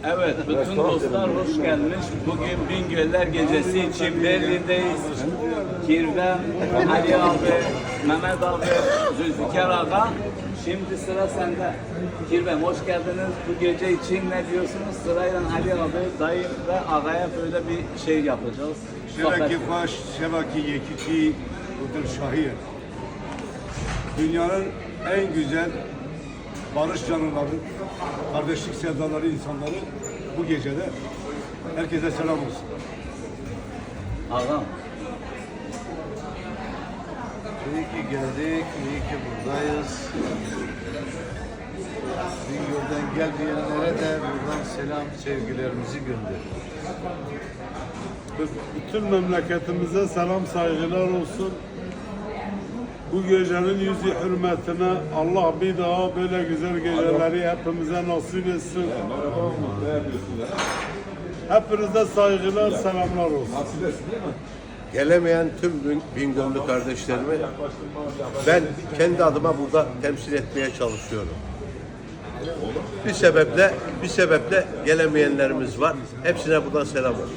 Evet, bütün dostlar hoş gelmiş. Bugün Bingöller Gecesi için Berlin'deyiz. Kirvem, Ali abi, Mehmet abi, Zülfikar Ağa. Şimdi sıra sende. Kirvem hoş geldiniz. Bu gece için ne diyorsunuz? Sırayla Ali abi, dayım ve Ağa'ya böyle bir şey yapacağız. Şevaki baş, şevaki yekiki, budur şahir. Dünyanın en güzel barış canlıları, kardeşlik sevdaları insanları bu gecede herkese selam olsun. Ağam. İyi ki geldik, iyi ki buradayız. Bingöl'den gelmeyenlere de buradan selam, sevgilerimizi gönderiyoruz. Bütün memleketimize selam saygılar olsun. Bu gecenin yüzü hürmetine Allah bir daha böyle güzel geceleri hepimize nasip etsin. Hepinize saygılar, selamlar olsun. Gelemeyen tüm Bingöllü kardeşlerimi ben kendi adıma burada temsil etmeye çalışıyorum. Bir sebeple gelemeyenlerimiz var. Hepsine buradan selam olsun.